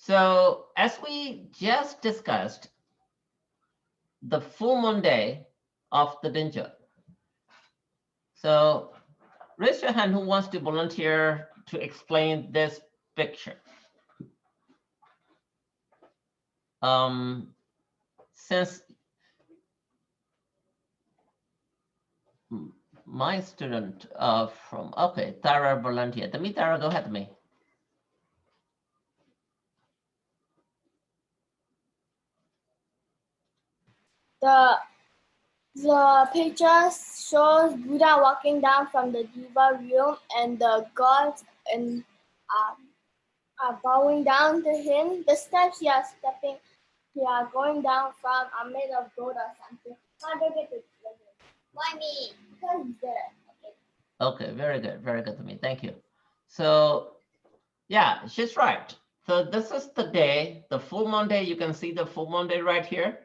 So as we just discussed, the full moon day of the Thadingyut. So raise your hand who wants to volunteer to explain this picture. Since my student from, okay, Tara volunteer. Tara, go ahead, me. The picture shows Buddha walking down from the Diva realm, and the gods are bowing down to him. The steps he are going down from are made of gold or something. Why me? Because he's there. Okay, very good to me. Thank you. So yeah, she's right. So this is the day, the full moon day. You can see the full moon day right here.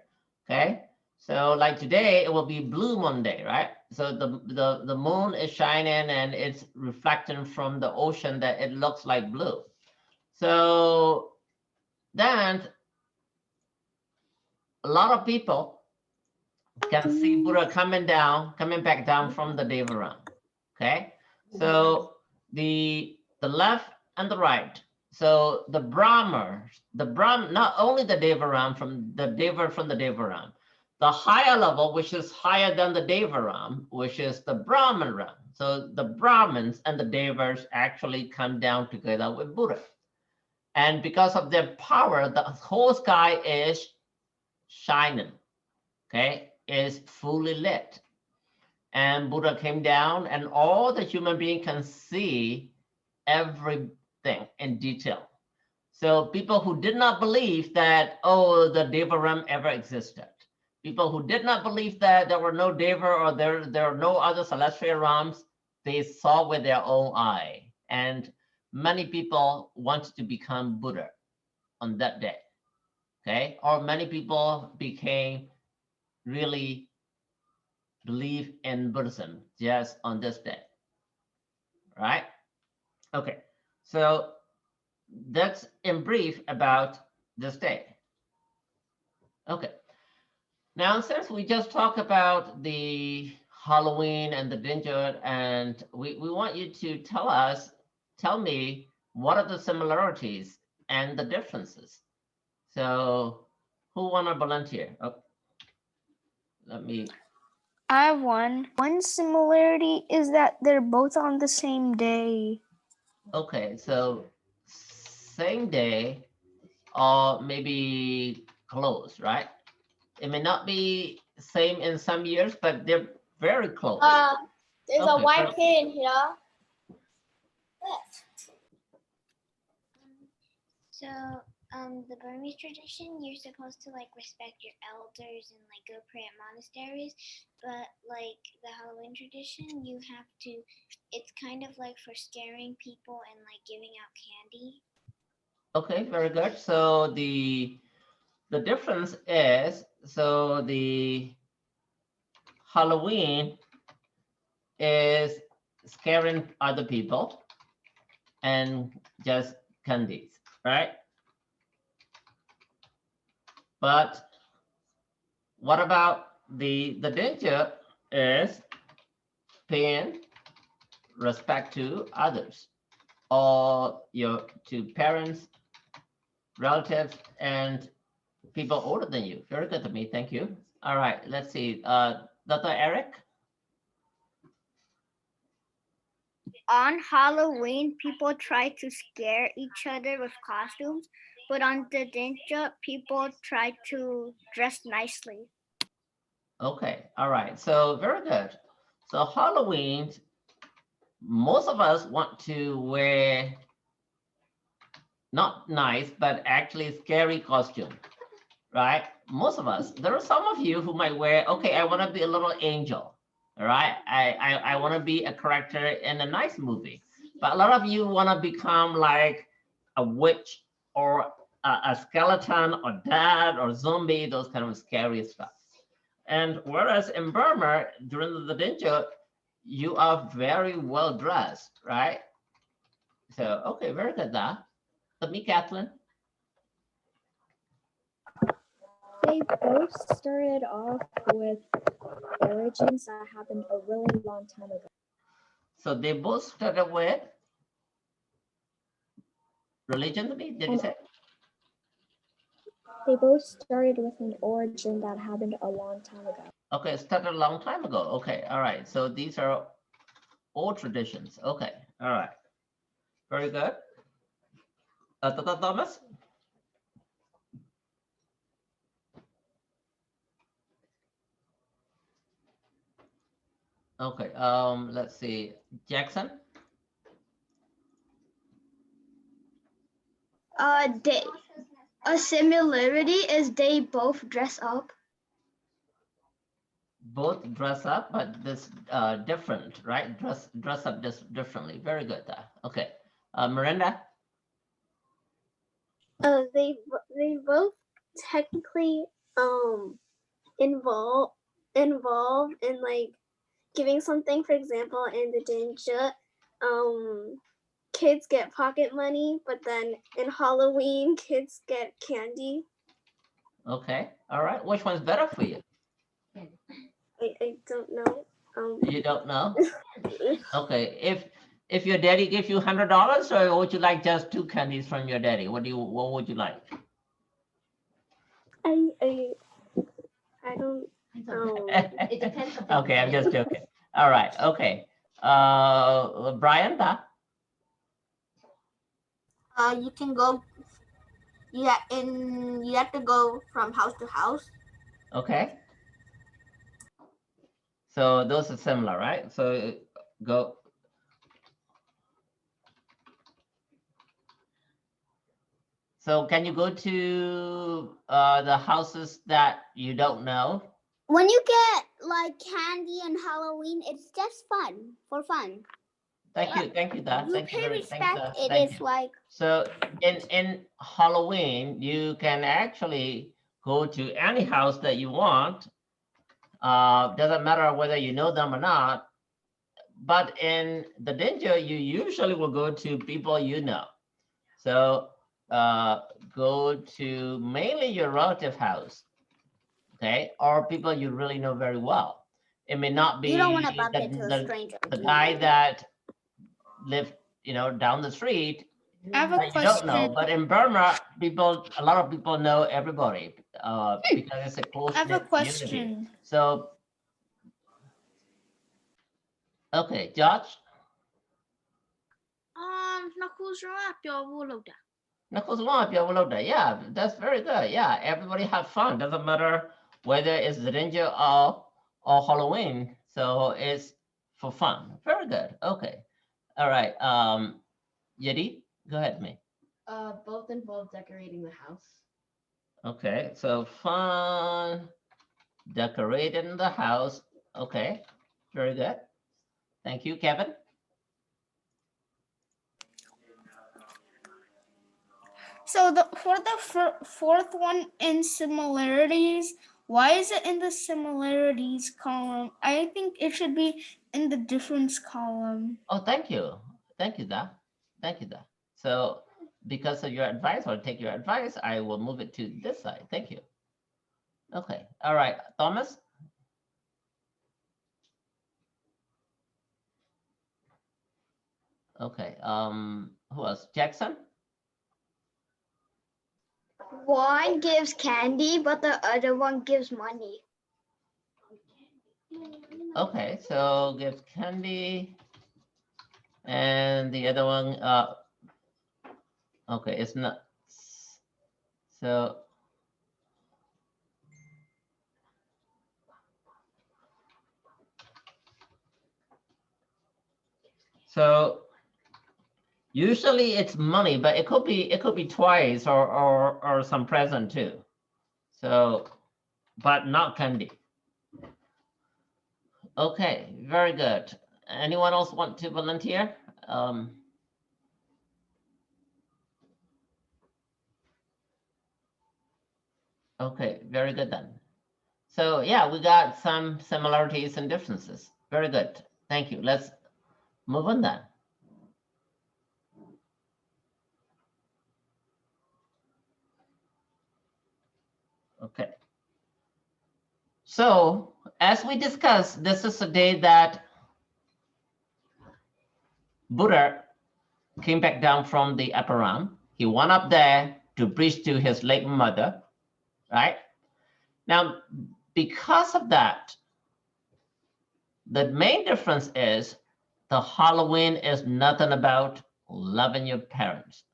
Okay. So like today, it will be blue moon day, right? So the moon is shining and it's reflecting from the ocean that it looks like blue. So then a lot of people can see Buddha coming back down from the Deva realm. Okay. So the left and the right. So the Brahmas, not only the Deva realm from the Deva realm, the higher level, which is higher than the Deva realm, which is the Brahman realm. So the Brahmins and the Devas actually come down together with Buddha. And because of their power, the whole sky is shining, okay, is fully lit. And Buddha came down and all the human being can see everything in detail. So people who did not believe that, oh, the Deva realm ever existed, people who did not believe that there were no Deva or there are no other celestial realms, they saw with their own eye. And many people wanted to become Buddha on that day, okay? Or many people became really believe in Buddhism just on this day, right? Okay, so that's in brief about this day. Okay, now since we just talked about the Halloween and the Thadingyut, and we want you to tell me what are the similarities and the differences. So who want to volunteer? Oh, let me. I have one. One similarity is that they're both on the same day. Okay, so same day or maybe close, right? It may not be same in some years, but they're very close. There's a white pin here. So, the Burmese tradition, you're supposed to like respect your elders and like go pray at monasteries, but like the Halloween tradition, you have to. It's kind of like for scaring people and like giving out candy. Okay, very good. So the difference is, so the Halloween is scaring other people and just candies, right? But what about the danger is paying respect to others or to parents, relatives, and people older than you. Very good to me. Thank you. All right, let's see. Dr. Eric? On Halloween, people try to scare each other with costumes, but on the Thadingyut, people try to dress nicely. Okay, all right. So very good. So Halloween, most of us want to wear not nice, but actually scary costume, right? Most of us. There are some of you who might wear, okay, I want to be a little angel, all right? I want to be a character in a nice movie. But a lot of you want to become like a witch or a skeleton or dad or zombie, those kind of scary stuff. And whereas in Burma, during the Thadingyut, you are very well dressed, right? So, okay, very good, that. But me, Kathleen. They both started off with origins that happened a really long time ago. So they both started with religion, did you say? They both started with an origin that happened a long time ago. Okay, started a long time ago. Okay, all right. So these are old traditions. Okay, all right. Very good. Thomas? Okay, let's see. Jackson? They a similarity is they both dress up. Both dress up, but this different, right? Dress up just differently. Very good. Okay. Miranda? They both technically involve in like giving something. For example, in the Danger, kids get pocket money, but then in Halloween, kids get candy. Okay. All right. Which one's better for you? I don't know. You don't know? Okay. If your daddy gives you $100, or would you like just 2 candies from your daddy? What would you like? I don't. It depends on the Okay, I'm kid. just joking. All right. Okay. Brian? You can go. Yeah, you have to go from house to house. Okay. So those are similar, right? So go. So can you go to the houses that you don't know? When you get like candy and Halloween, it's just fun for fun. Thank you, Dad. You Thank you pay very respect. thanks, It thank is you. like So in Halloween, you can actually go to any house that you want. Doesn't matter whether you know them or not. But in the danger, you usually will go to people you know. So go to mainly your relative house, okay, or people you really know very well. It may not be you don't want to bump into a stranger. the guy that lived, down the street I have a that you don't know. question. But in Burma, a lot of people know everybody because it's a close I have a knit community. question. So, okay, Josh. Yeah, that's very good. Yeah, everybody have fun. Doesn't matter whether it's the danger or Halloween. So it's for fun. Very good. Okay. All right. Yeti, go ahead, me. Both involve decorating the house. Okay, so fun, decorating the house. Okay, very good. Thank you, Kevin. So for the fourth one in similarities, why is it in the similarities column? I think it should be in the difference column. Oh, thank you. Thank you, Da. Thank you, Da. So because of your advice, or take your advice, I will move it to this side. Thank you. Okay, all right, Thomas. Okay, who else? Jackson? One gives candy, but the other one gives money. Okay, so gives candy, and the other one, okay, it's not. So usually it's money, but it could be twice or some present too. So, but not candy. Okay, very good. Anyone else want to volunteer? Okay, very good then. So yeah, we got some similarities and differences. Very good. Thank you. Let's move on then. Okay. So as we discussed, this is a day that Buddha came back down from the upper realm. He went up there to preach to his late mother, right? Now, because of that, the main difference is the Halloween is nothing about loving your parents.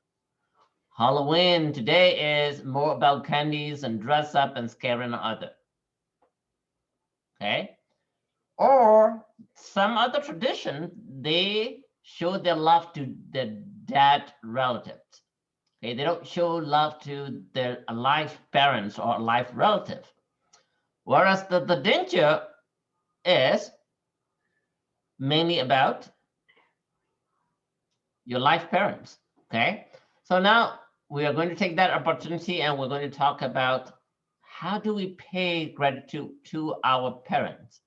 Halloween today is more about candies and dress up and scaring others. Okay? Or some other tradition, they show their love to their dead relatives. Okay, they don't show love to their alive parents or alive relative. Whereas the Thadingyut is mainly about your life parents. Okay, so now we are going to take that opportunity and we're going to talk about how do we pay gratitude to our parents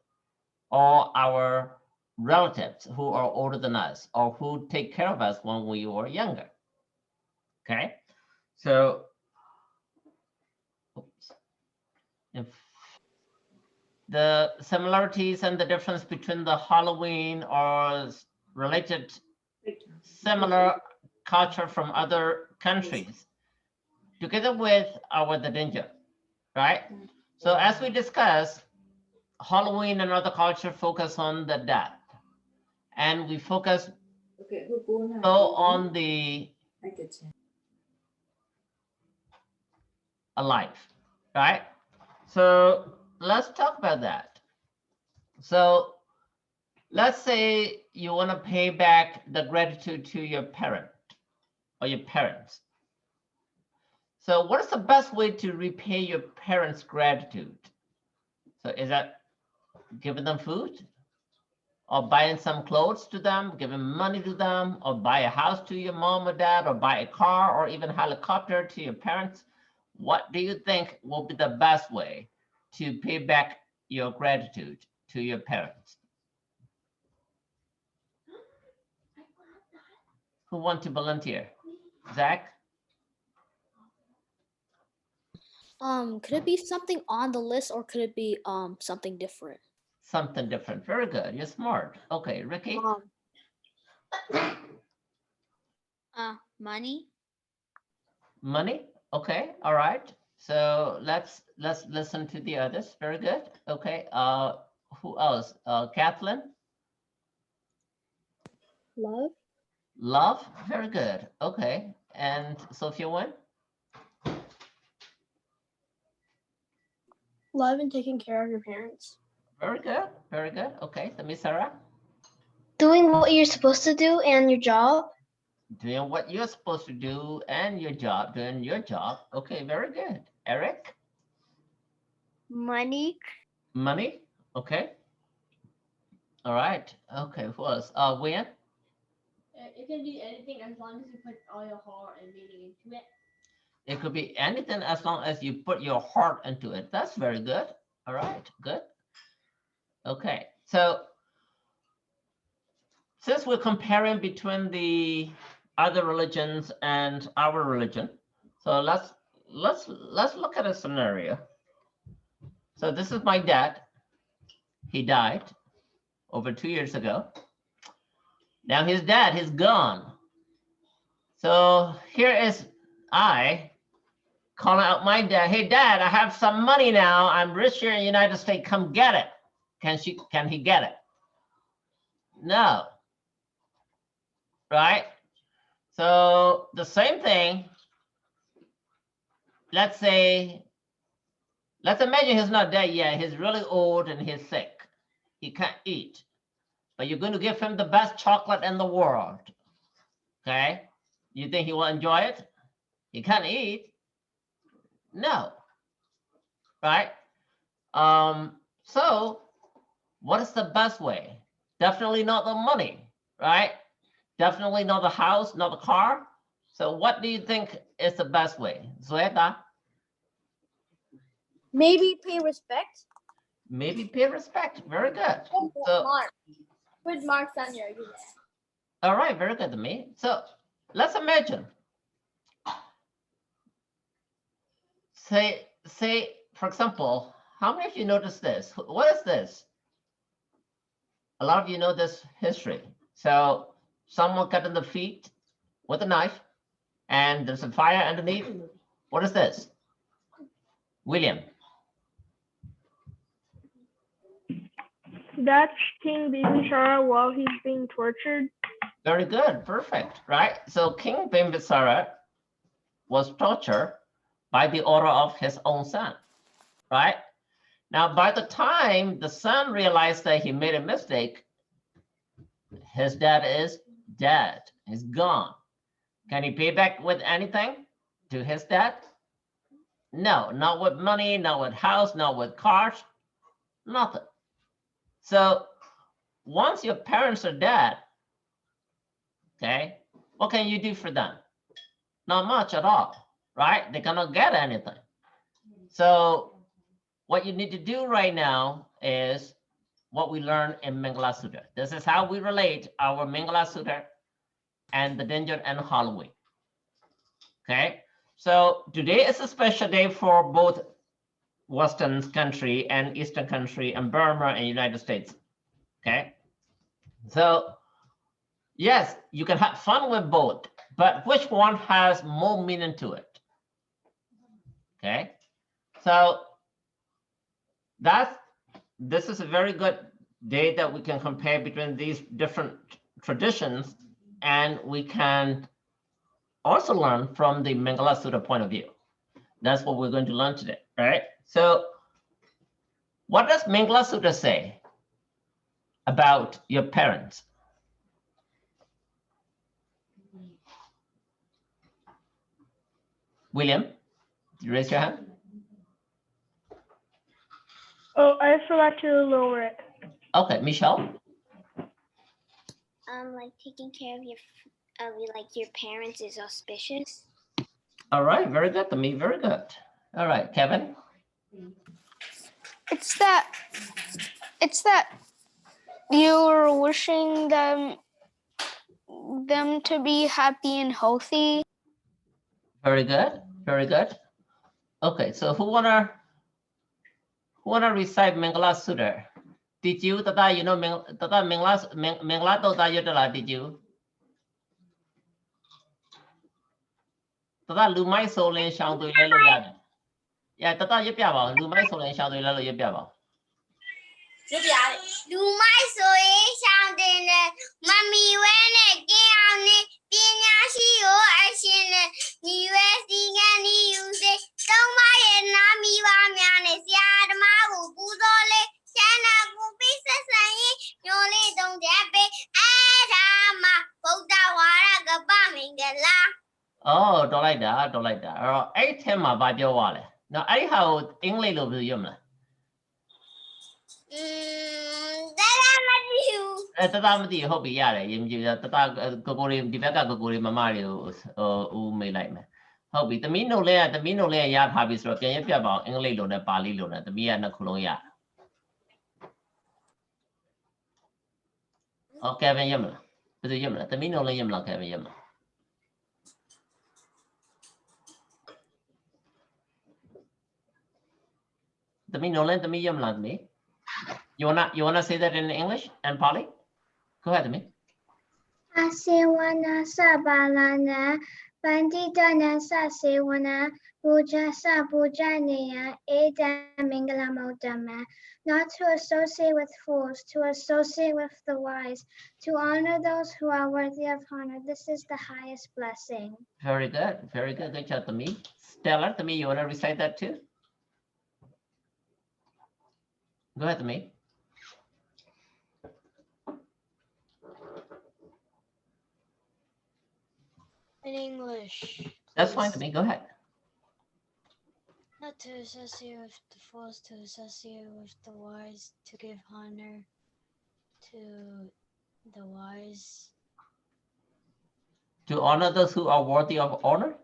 or our relatives who are older than us or who take care of us when we were younger. Okay, so if the similarities and the difference between the Halloween or related similar culture from other countries together with our Thadingyut, right? So as we discussed, Halloween and other culture focus on the death, and we focus so on the alive, right? So let's talk about that. So let's say you want to pay back the gratitude to your parent or your parents. So what is the best way to repay your parents' gratitude? So is that giving them food or buying some clothes to them, giving money to them, or buy a house to your mom or dad, or buy a car or even helicopter to your parents? What do you think will be the best way to pay back your gratitude to your parents? Who want to volunteer? Zach? Could it be something on the list or could it be something different? Something different. Very good. You're smart. Okay, Ricky? Money. Money? Okay, all right. So let's listen to the others. Very good. Okay. Who else? Kathleen? Love. Love? Very good. Okay. And Sophia Wen? Love and taking care of your parents. Very good. Very good. Okay. So Miss Sarah? Doing what you're supposed to do and your job. Doing what you're supposed to do and your job, doing your job. Okay, very good. Eric? Money. Money? Okay. All right. Okay, who else? Wayne? It can be anything as long as you put all your heart and meaning into it. It could be anything as long as you put your heart into it. That's very good. All right, good. Okay, so since we're comparing between the other religions and our religion, so let's look at a scenario. So this is my dad. He died over 2 years ago. Now his dad is gone. So here is I calling out my dad. Hey, Dad, I have some money now. I'm rich here in the United States. Come get it. Can he get it? No. Right? So the same thing. Let's imagine he's not dead yet. He's really old and he's sick. He can't eat. But you're going to give him the best chocolate in the world. Okay? You think he will enjoy it? He can't eat. No. Right? So what is the best way? Definitely not the money, right? Definitely not the house, not the car. So what do you think is the best way? Zueta? Maybe pay respect. Maybe pay respect. Very good. So, Mark. Put marks on your email. all right, very good to me. So let's imagine. Say, for example, how many of you noticed this? What is this? A lot of you know this history. So someone cut in the feet with a knife and there's a fire underneath. What is this? William. That's King Bimbisara while he's being tortured. Very good, perfect, right? So King Bimbisara was tortured by the order of his own son, right? Now, by the time the son realized that he made a mistake, his dad is dead, he's gone. Can he pay back with anything to his dad? No, not with money, not with house, not with cars, nothing. So once your parents are dead, okay, what can you do for them? Not much at all, right? They cannot get anything. So what you need to do right now is what we learned in Mangala Sutta. This is how we relate our Mangala Sutta and the Thadingyut and Halloween. Okay, so today is a special day for both Western country and Eastern country and Burma and United States. Okay, so yes, you can have fun with both, but which one has more meaning to it? Okay, so this is a very good day that we can compare between these different traditions, and we can also learn from the Mangala Sutta point of view. That's what we're going to learn today, right? So what does Mangala Sutta say about your parents? William, you raise your hand? Oh, I forgot to lower it. Okay, Michelle? Like taking care of your parents is auspicious. All right, very good to me, very good. All right, Kevin? It's that you're wishing them to be happy and healthy. Very good, very good. Okay, so who wanna recite Mangala Sutta? Did you, Tata, you know Tata Mangala Tota Yutala, did you? Tata Lumai Solin Shang Dui Lelo Yad. Yeah, Tata Yipiaba, Lumai Solin Shang Dui Lelo Yipiaba. လူမိုက်ဆိုရင်ရှောင်းတင်တယ်မမီဝဲနဲ့ကင်းအောင်နဲ့ပညာရှိကိုအရှင်နဲ့ညီဝဲစီကံဒီယူစေသုံးပါးရဲ့နာမီပါများနဲ့ဆရာဓမ္မကိုပူဇော်လေးကျမ်းနာကိုပိဆက်ဆံရင်ညိုလေးသုံးချက်ပေးအဲ့ဒါမှဗုဒ္ဓဝါဒကပ္ပမင်္ဂလာ Oh, don't like that, don't like that.အဲ့ထဲမှာဗာပြောသွားလဲ။နော်အဲ့ဟာကိုအင်္ဂလိပ်လိုပြောရမလား။ တတမသိဟုတ်ပြီရတယ်ရင်ကြည့်တတကိုကိုရီဒီဘက်ကကိုကိုရီမမတွေကိုဦးမေးလိုက်မယ်ဟုတ်ပြီသမီးနှုတ်လဲရထားပြီဆိုတော့ပြန်ရပြပါအောင်အင်္ဂလိပ်လိုနဲ့ပါဠိလိုနဲ့သမီးကနှစ်ခုလုံးရဟုတ်ကဲဗင်ရမလားဘယ်သူရမလားသမီးနှုတ်လဲရမလားကဲဗင်ရမလားသမီးနှုတ်လဲသမီးရမလားသမီး You wanna say that in English and Pali? Go ahead, me. Asewana sabalana banditana sasewana puja sa pujaneya eda mingalamoddama. Not to associate with fools, to associate with the wise, to honor those who are worthy of honor. This is the highest blessing. Very good. Very good. Good job, Tami. Stella, Tami, you wanna recite that too? Go ahead, Tami. In English. That's fine to me. Go ahead. Not to associate with the fools, to associate with the wise, to give honor to the wise. To honor those who are worthy of honor?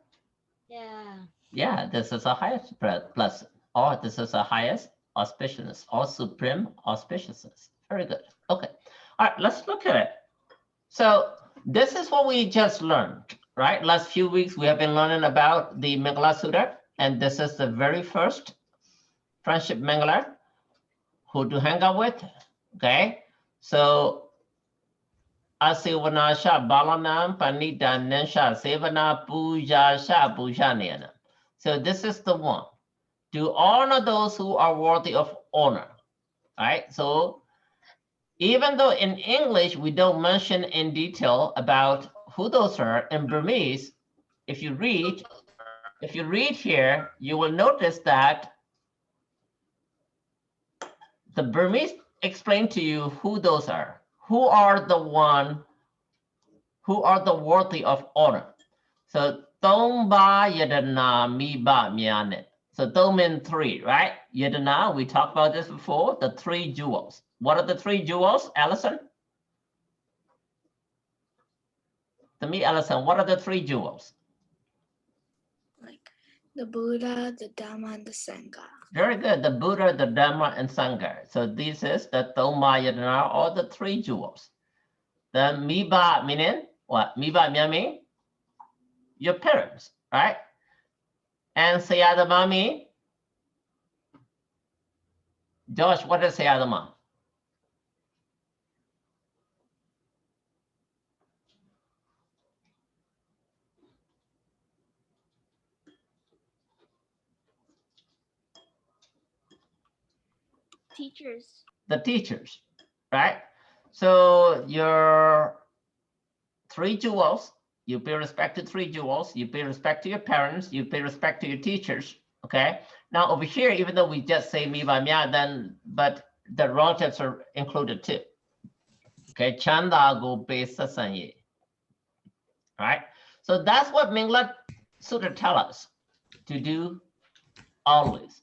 Yeah. Yeah, this is a highest blessing. Or this is a highest auspiciousness or supreme auspiciousness. Very good. Okay. All right, let's look at it. So this is what we just learned, right? Last few weeks we have been learning about the Mangala Sutta, and this is the very first friendship mingler, who to hang out with. Okay, so Asivana sha balanam panita nensha sevana puja sha puja nena. So this is the one. To honor those who are worthy of honor. Right? So even though in English we don't mention in detail about who those are, in Burmese, if you read here, you will notice that the Burmese explain to you who those are. Who are the worthy of honor. So Tomba Yadana Miba Miane. So Dom means three, right? Yadana, we talked about this before, the three jewels. What are the three jewels, Allison? To me, Allison, what are the three jewels? Like the Buddha, the Dhamma, and the Sangha. Very good. The Buddha, the Dhamma, and Sangha. So this is the Tomba Yadana, or the three jewels. The Miba meaning what? Miba meaning your parents, right? And Sayadama mean? Josh, what is Sayadama? Teachers. The teachers, right? So your three jewels, you pay respect to three jewels, you pay respect to your parents, you pay respect to your teachers, okay? Now over here, even though we just say mi ba mya, then, but the relatives are included too. Okay, chanda go pe sasanye. Right? So that's what Mingla Sutta tell us to do always.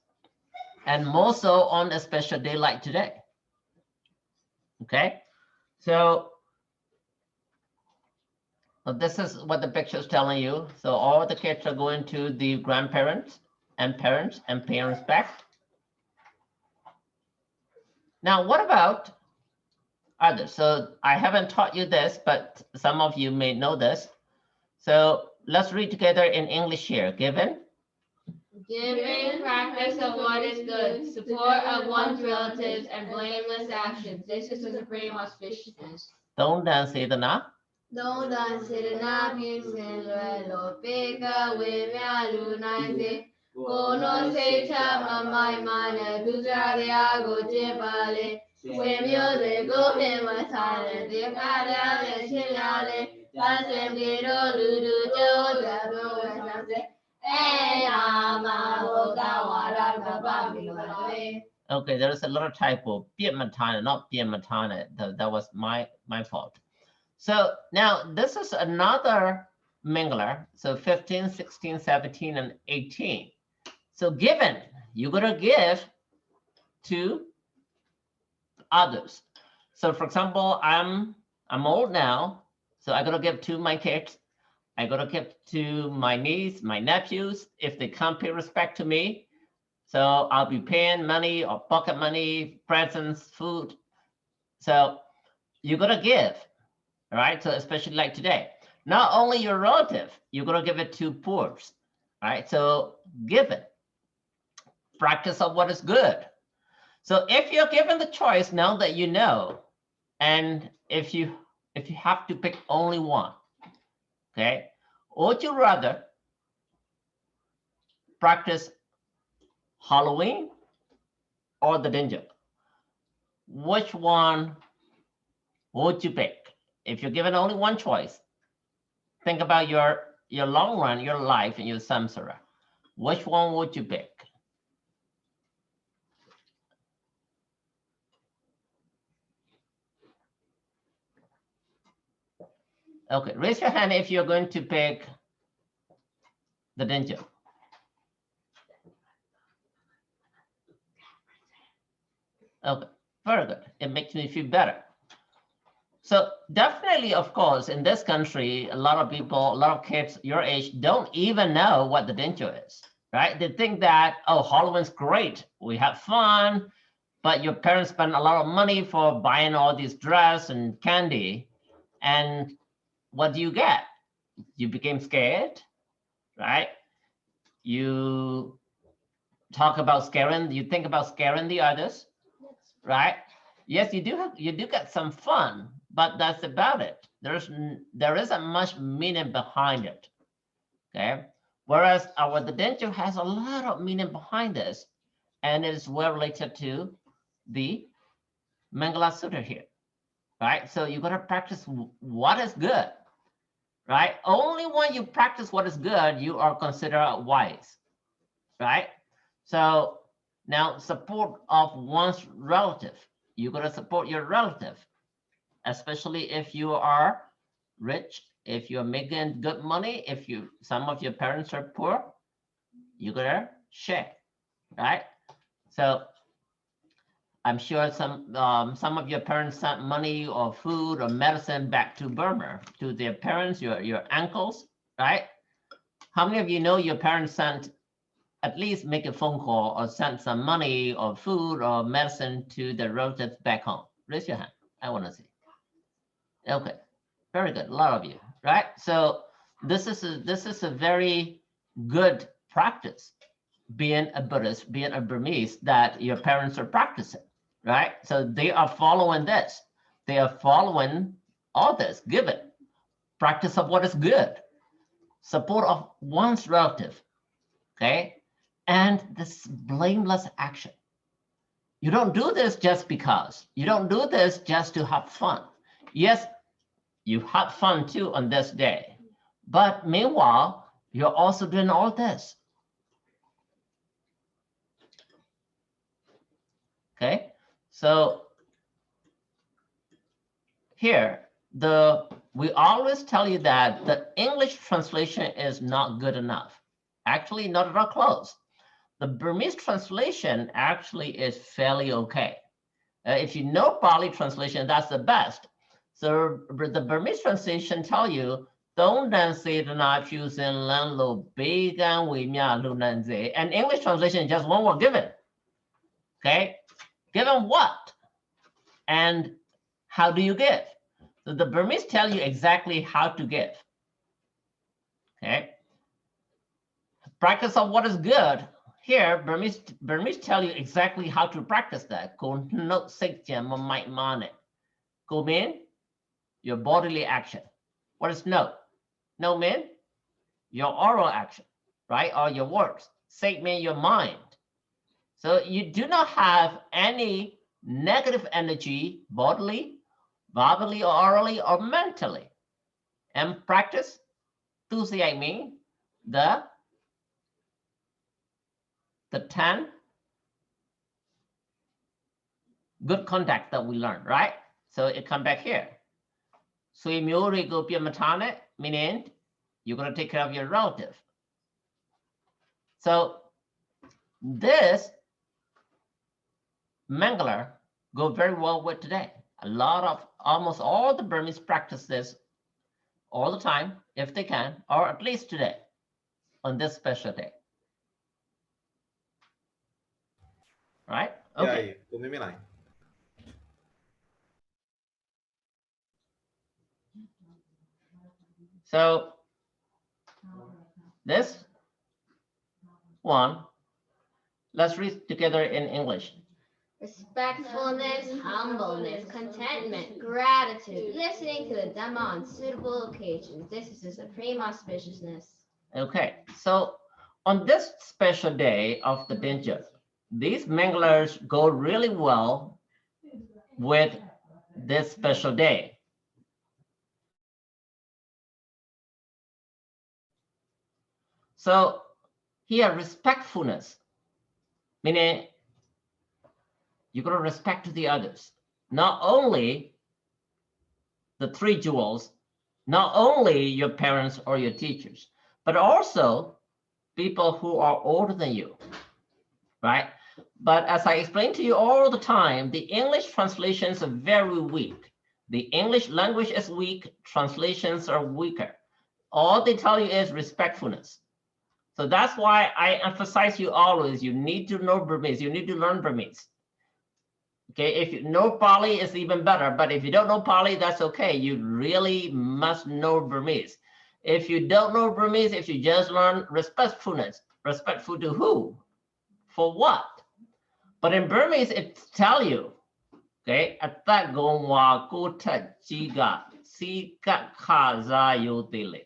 And more so on a special day like today. Okay, so this is what the picture is telling you. So all the kids are going to the grandparents and parents and pay respect. Now, what about others? So I haven't taught you this, but some of you may know this. So let's read together in English here. Given. Giving practice of what is good, support of one's relatives, and blameless actions. This is the supreme auspiciousness. Don't dance Sedana. Don't dance Sedana, Pinsello, Pika, Wimia, Lunaise, Kono Secha, Mamai Mana, Duzaria, Gojibale, Wimio, the Gohim, Matana, the Kada, the Chilale, Tassim, Giro, Ludu, Joe, Zabo, and Okay, there is a little typo. Piedmontana, not Piedmontana. That was my fault. So now this is another mingler. So 15, 16, 17, and 18. So given, you're gonna give to others. So for example, I'm old now, so I'm gonna give to my kids. I gotta give to my niece, my nephews, if they can't pay respect to me. So I'll be paying money or pocket money, presents, food. So you gotta give, right? So especially like today, not only your relative, you're gonna give it to poor, right? So give it. Practice of what is good. So if you're given the choice now that you know, and if you have to pick only one, okay, would you rather practice Halloween or the Thadingyut? Which one would you pick? If you're given only one choice, think about your long run, your life, and your samsara. Which one would you pick? Okay, raise your hand if you're going to pick the Thadingyut. Okay, very good. It makes me feel better. So definitely, of course, in this country, a lot of people, a lot of kids your age don't even know what the Thadingyut is, right? They think that, oh, Halloween's great. We have fun, but your parents spend a lot of money for buying all these dress and candy. And what do you get? You became scared, right? You talk about scaring, you think about scaring the others, right? Yes, you do get some fun, but that's about it. There isn't much meaning behind it. Okay. Whereas our Thadingyut has a lot of meaning behind this, and it is well related to the Mangala Sutta here, right? So you got to practice what is good, right? Only when you practice what is good, you are considered wise, right? So now support of one's relative. You got to support your relative, especially if you are rich, if you're making good money, if some of your parents are poor, you got to share, right? So I'm sure some of your parents sent money or food or medicine back to Burma to their parents, your uncles, right? How many of you know your parents sent at least make a phone call or sent some money or food or medicine to their relatives back home? Raise your hand. I want to see. Okay, very good. A lot of you, right? So this is a very good practice. Being a Buddhist, being a Burmese, that your parents are practicing, right? So they are following this. They are following all this. Give it. Practice of what is good. Support of one's relative, okay? And this blameless action. You don't do this just because. You don't do this just to have fun. Yes, you had fun too on this day. But meanwhile, you're also doing all this. Okay, so here, we always tell you that the English translation is not good enough. Actually, not at all close. The Burmese translation actually is fairly okay. If you know Pali translation, that's the best. So the Burmese translation tell you, and English translation is just one word, given. Okay, given what? And how do you give? So the Burmese tell you exactly how to give. Okay. Practice of what is good. Here, Burmese tell you exactly how to practice that. Go mean your bodily action. What is no? No mean your oral action, right? Or your words. Say mean your mind. So you do not have any negative energy bodily, verbally, or orally, or mentally. And practice, to say I mean, the 10 good conduct that we learned, right? So it come back here. Meaning you're going to take care of your relative. So this Mangala go very well with today. Almost all the Burmese practice this all the time, if they can, or at least today, on this special day. Right? Okay. So this one, let's read together in English. Respectfulness, humbleness, contentment, gratitude, listening to the Dhamma on suitable occasions. This is the supreme auspiciousness. Okay, so on this special day of the Thadingyut, these Mangalas go really well with this special day. So here, respectfulness, meaning you're going to respect the others. Not only the three jewels, not only your parents or your teachers, but also people who are older than you, right? But as I explained to you all the time, the English translations are very weak. The English language is weak, translations are weaker. All they tell you is respectfulness. So that's why I emphasize you always, you need to know Burmese, you need to learn Burmese. Okay, if you know Pali, it's even better, but if you don't know Pali, that's okay. You really must know Burmese. If you don't know Burmese, if you just learn respectfulness, respectful to who? For what? But in Burmese, it tell you, okay, atat gongwa kota jiga sika kaza yotile.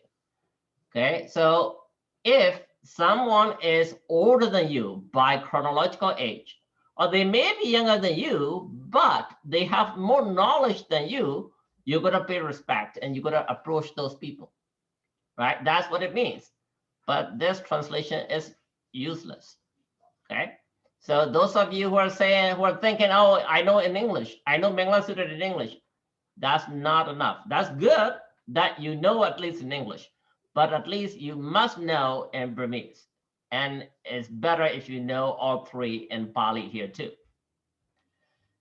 Okay, so if someone is older than you by chronological age, or they may be younger than you, but they have more knowledge than you, you're gonna pay respect and you're gonna approach those people, right? That's what it means. But this translation is useless, okay? So those of you who are saying, who are thinking, oh, I know in English, I know Mangla Sutta in English, that's not enough. That's good that you know at least in English, but at least you must know in Burmese. And it's better if you know all three in Pali here too.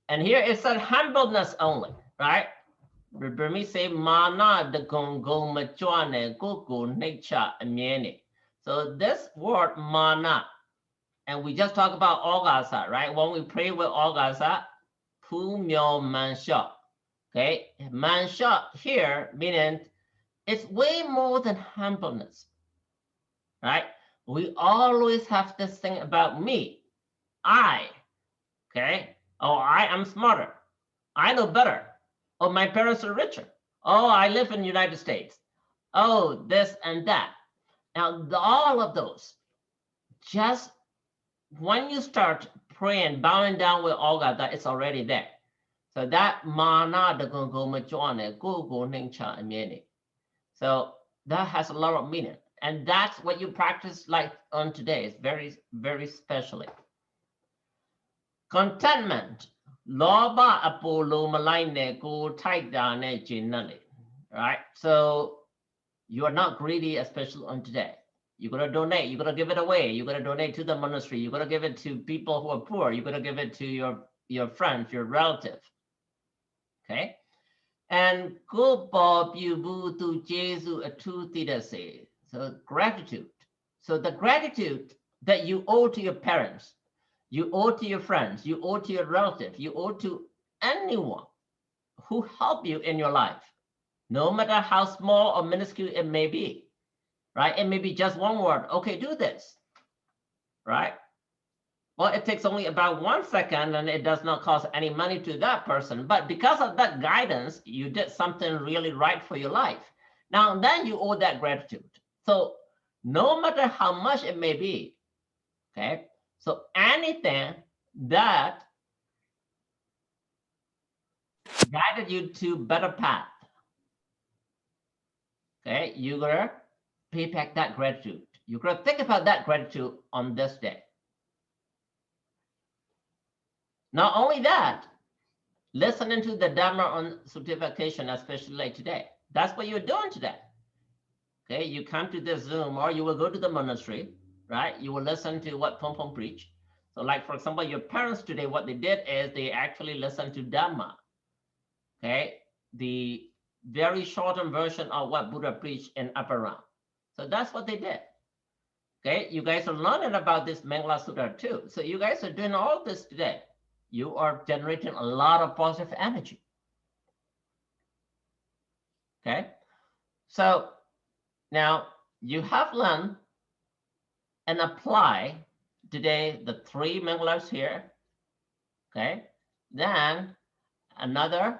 And here it said humbleness only, right? Burmese say mana de gongo machuane kuku nature amiene. So this word mana, and we just talk about Ogasa, right? When we pray with Ogasa, pu myo mansha. Okay, mansha here meaning it's way more than humbleness, right? We always have this thing about me, I, okay? Oh, I am smarter. I know better. Oh, my parents are richer. Oh, I live in the United States. Oh, this and that. Now, all of those, just when you start praying, bowing down with all God, that it's already there. So that mana de go machuane go ning cha amiene. So that has a lot of meaning. And that's what you practice like on today. It's very, very specially. Contentment. Loba apolo malaine go tight down right? So you are not greedy, especially on today. You're gonna donate, you're gonna give it away, you're gonna donate to the monastery, you're gonna give it to people who are poor, you're gonna give it to your friends, your relative. Okay? And go bob you boo to Jesu atu tidase. So gratitude. So the gratitude that you owe to your parents, you owe to your friends, you owe to your relative, you owe to anyone who helped you in your life, no matter how small or minuscule it may be, right? It may be just one word. Okay, do this, right? Well, it takes only about 1 second and it does not cost any money to that person. But because of that guidance, you did something really right for your life. Now, then you owe that gratitude. So no matter how much it may be, okay? So anything that guided you to better path, okay? You're gonna pay back that gratitude. You're gonna think about that gratitude on this day. Not only that, listening to the Dhamma on certification, especially like today. That's what you're doing today. Okay, you come to this Zoom or you will go to the monastery, right? You will listen to what Pom Pom preach. So like, for example, your parents today, what they did is they actually listened to Dhamma. Okay, the very shortened version of what Buddha preached in Upper Round. So that's what they did. Okay, you guys are learning about this Mangala Sutta too. So you guys are doing all this today. You are generating a lot of positive energy. Okay, so now you have learned and apply today the 3 Mangalas here. Okay, then another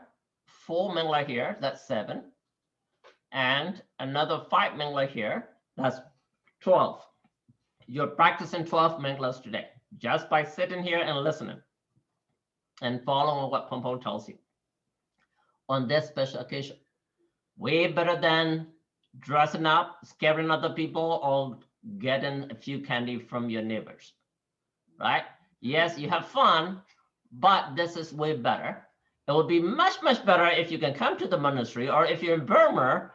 4 Mangala here, that's 7, and another 5 Mangala here, that's 12. You're practicing 12 Mangalas today just by sitting here and listening and following what Pom Pom tells you on this special occasion. Way better than dressing up, scaring other people, or getting a few candy from your neighbors, right? Yes, you have fun, but this is way better. It would be much, much better if you can come to the monastery, or if you're in Burma,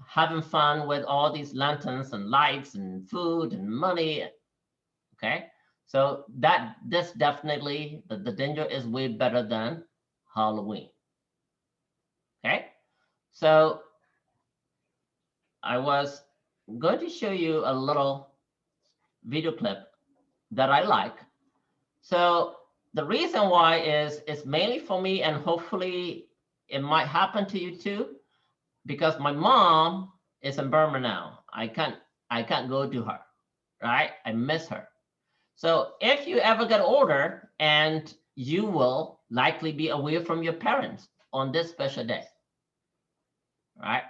having fun with all these lanterns and lights and food and money, okay? So this definitely, the danger is way better than Halloween, okay? So I was going to show you a little video clip that I like. So the reason why is it's mainly for me, and hopefully it might happen to you too, because my mom is in Burma now. I can't go to her, right? I miss her. So if you ever get older, and you will likely be away from your parents on this special day, right?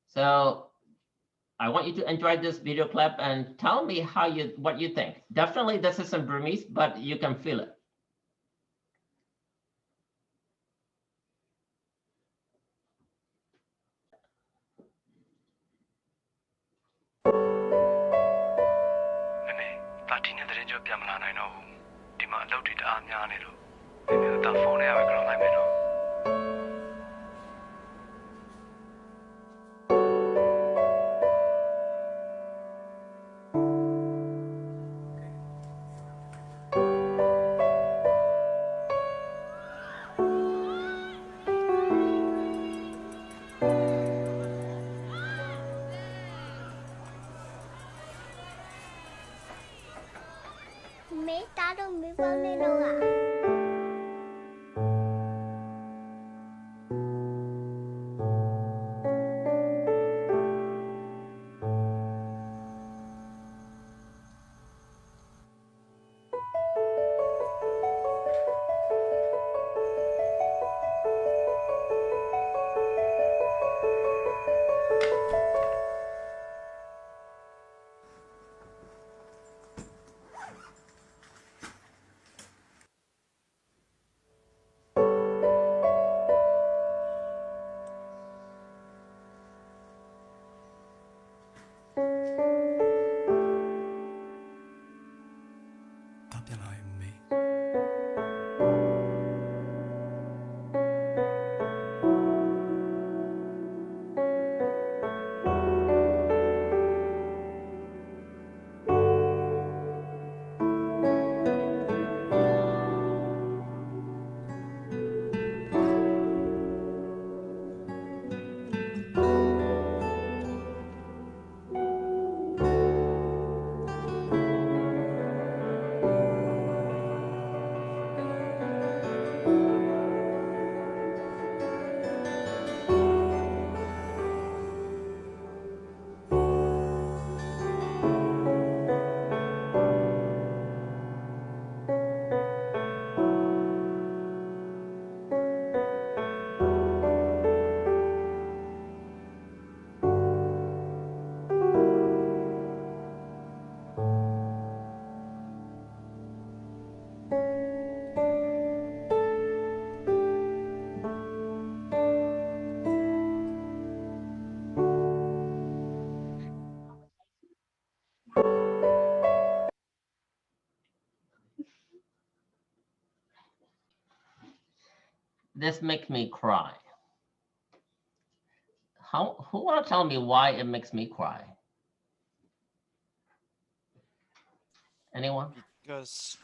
So I want you to enjoy this video clip and tell me what you think. Definitely this is in Burmese, but you can feel it. Mấy ta đâu mới vâng lên đâu ạ? This makes me cry. Who want to tell me why it makes me cry? Anyone? Because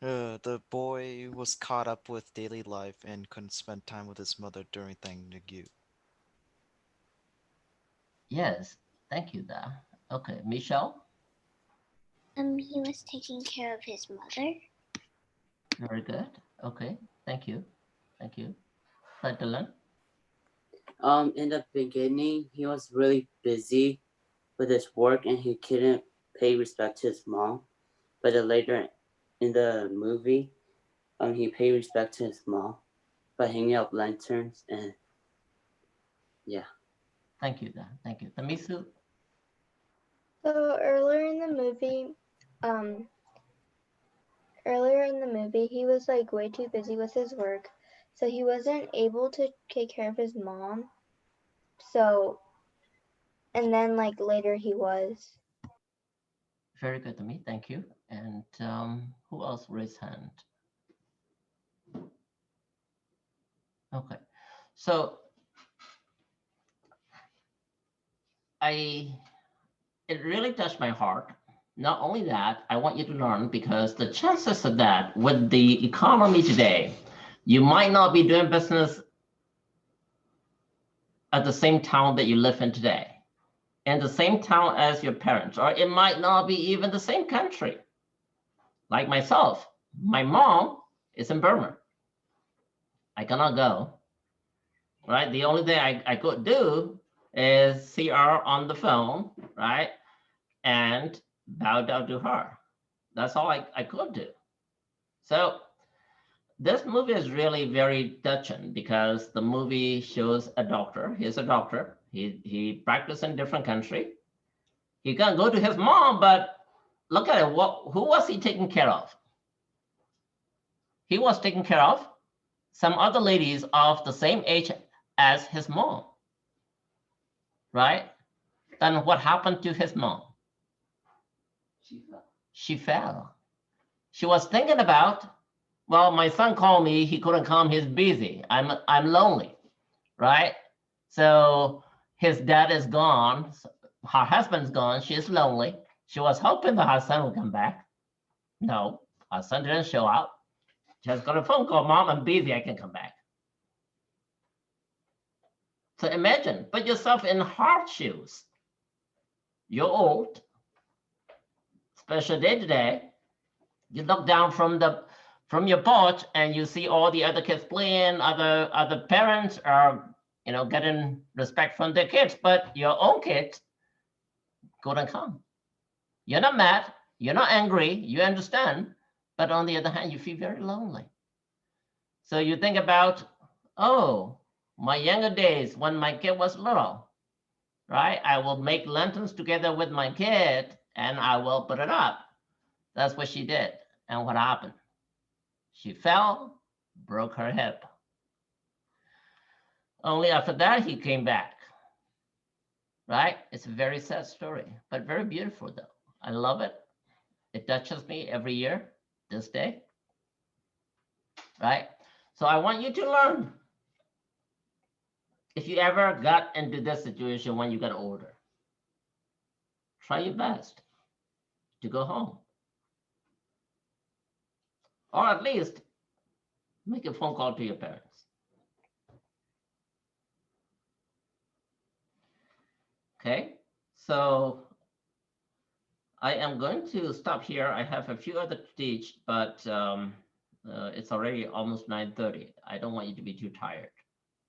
the boy was caught up with daily life and couldn't spend time with his mother during Thadingyut. Yes, thank you, Da. Okay, Michelle? He was taking care of his mother. Very good. Okay, thank you. Thank you. Dylan? In the beginning, he was really busy with his work and he couldn't pay respect to his mom. But then later in the movie, he paid respect to his mom by hanging up lanterns and yeah. Thank you, Dan. Thank you. Tamisu? So earlier in the movie, he was like way too busy with his work, so he wasn't able to take care of his mom. So, and then like later he was. Very good to me. Thank you. And who else raised hand? Okay. So it really touched my heart. Not only that, I want you to learn, because the chances of that with the economy today, you might not be doing business at the same town that you live in today, in the same town as your parents, or it might not be even the same country. Like myself, my mom is in Burma. I cannot go, right? The only thing I could do is see her on the phone, right? And bow down to her. That's all I could do. So this movie is really very touching because the movie shows a doctor. He's a doctor. He practiced in different country. He can go to his mom, but look at it. Who was he taking care of? He was taking care of some other ladies of the same age as his mom, right? Then what happened to his mom? She fell. She was thinking about, well, my son called me, he couldn't come, he's busy. I'm lonely, right? So his dad is gone, her husband's gone, she's lonely. She was hoping that her son would come back. No, her son didn't show up. Just got a phone call, Mom, I'm busy, I can come back. So imagine, put yourself in her shoes. You're old, special day today. You look down from your porch and you see all the other kids playing, other parents are, getting respect from their kids, but your own kids couldn't come. You're not mad, you're not angry, you understand, but on the other hand, you feel very lonely. So you think about, oh, my younger days when my kid was little, right? I will make lanterns together with my kid and I will put it up. That's what she did. And what happened? She fell, broke her hip. Only after that, he came back, right? It's a very sad story, but very beautiful though. I love it. It touches me every year, this day, right? So I want you to learn. If you ever got into this situation when you got older, try your best to go home. Or at least make a phone call to your parents. Okay, so I am going to stop here. I have a few other to teach, but it's already almost 9:30. I don't want you to be too tired.